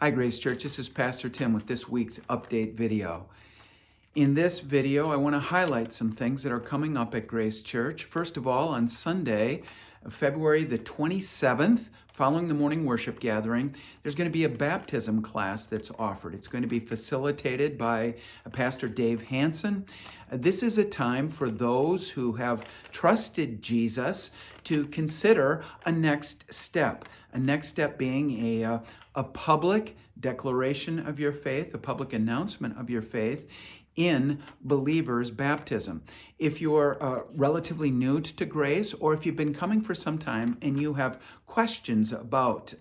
Hi, Grace Church. This is Pastor Tim with this week's update video. In this video, I want to highlight some things that are coming up at Grace Church. First of all, on Sunday, February the 27th, following the morning worship gathering, there's going to be a baptism class that's offered. It's going to be facilitated by Pastor Dave Hansen. This is a time for those who have trusted Jesus to consider a next step. A next step being a public declaration of your faith, a public announcement of your faith in believers' baptism. If you're relatively new to Grace, or if you've been coming for some time and you have questions about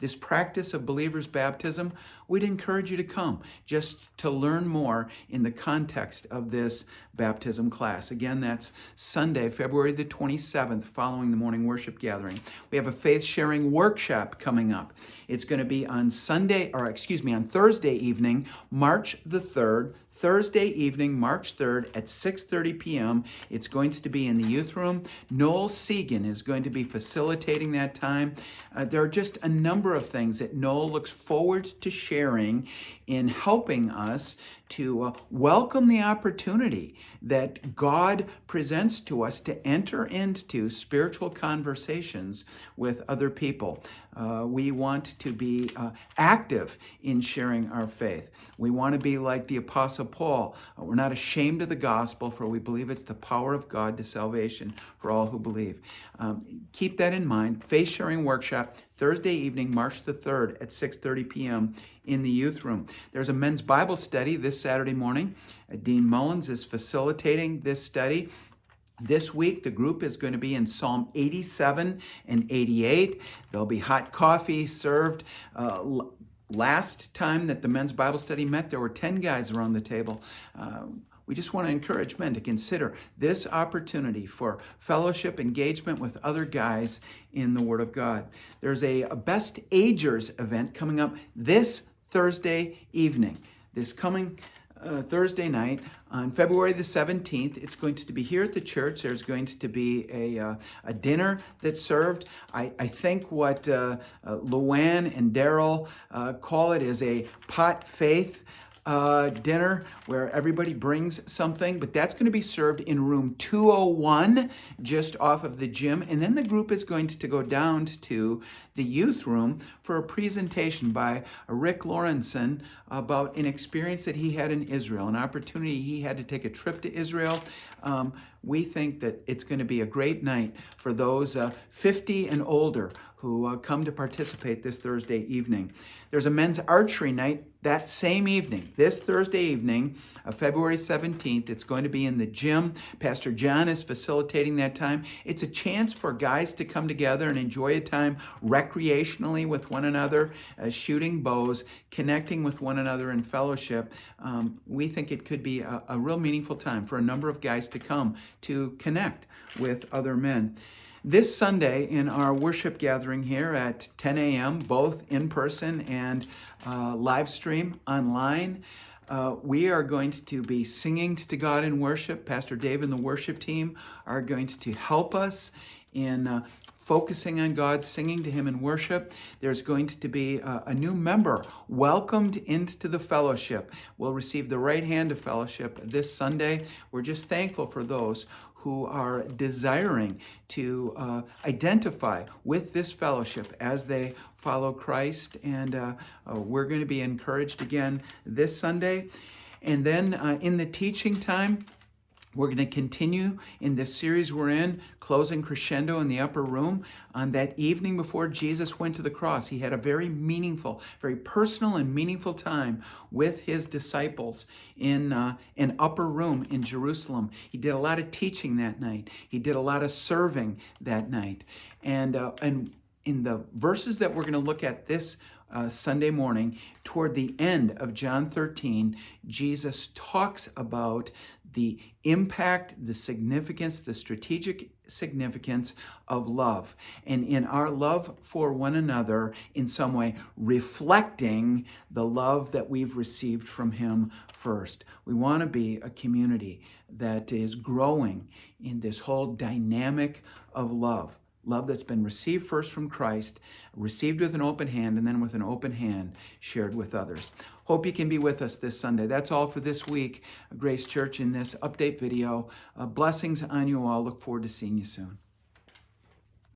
this practice of believers' baptism, we'd encourage you to come just to learn more in the context of this baptism class. Again, that's Sunday, February the 27th, following the morning worship gathering. We have a faith-sharing workshop coming up. It's going to be on Thursday evening, March the 3rd, Thursday evening, March 3rd at 6:30 p.m. It's going to be in the youth room. Noel Segan is going to be facilitating that time. There are just a number of things that Noel looks forward to sharing in helping us to welcome the opportunity that God presents to us to enter into spiritual conversations with other people. We want to be active in sharing our faith. We want to be like the Apostle Paul. We're not ashamed of the gospel, for we believe it's the power of God to salvation for all who believe. Keep that in mind. Faith sharing workshop, Thursday evening, March the 3rd at 6:30 p.m. in the youth room. There's a men's Bible study this Saturday morning. Dean Mullins is facilitating this study. This week, the group is going to be in Psalm 87 and 88. There'll be hot coffee served. Last time that the men's Bible study met, there were 10 guys around the table. We just want to encourage men to consider this opportunity for fellowship, engagement with other guys in the Word of God. There's a Best Agers event coming up this Thursday evening. This coming Thursday night on February the 17th. It's going to be here at the church. There's going to be a dinner that's served. I think what Luann and Daryl call it is a pot faith dinner where everybody brings something, but that's going to be served in room 201 just off of the gym. And then the group is going to go down to the youth room for a presentation by Rick Lawrenson about an experience that he had in Israel, an opportunity he had to take a trip to Israel. We think that it's going to be a great night for those 50 and older who come to participate this Thursday evening. There's a men's archery night that same evening, this Thursday evening, February 17th. It's going to be in the gym. Pastor John is facilitating that time. It's a chance for guys to come together and enjoy a time recreationally with one another, shooting bows, connecting with one another in fellowship. We think it could be a real meaningful time for a number of guys to come to connect with other men. This Sunday in our worship gathering here at 10 a.m., both in person and live stream online, we are going to be singing to God in worship. Pastor Dave and the worship team are going to help us in focusing on God, singing to Him in worship. There's going to be a new member welcomed into the fellowship. We'll receive the right hand of fellowship this Sunday. We're just thankful for those who are desiring to identify with this fellowship as they follow Christ. And we're going to be encouraged again this Sunday. And then in the teaching time, we're going to continue in this series we're in, closing crescendo in the upper room. On that evening before Jesus went to the cross, he had a very meaningful, very personal and meaningful time with his disciples in an upper room in Jerusalem. He did a lot of teaching that night. He did a lot of serving that night. And in the verses that we're going to look at this Sunday morning, toward the end of John 13, Jesus talks about the impact, the significance, the strategic significance of love. And in our love for one another, in some way, reflecting the love that we've received from Him first. We want to be a community that is growing in this whole dynamic of love. Love that's been received first from Christ, received with an open hand, and then with an open hand shared with others. Hope you can be with us this Sunday. That's all for this week, Grace Church, in this update video. Blessings on you all. Look forward to seeing you soon.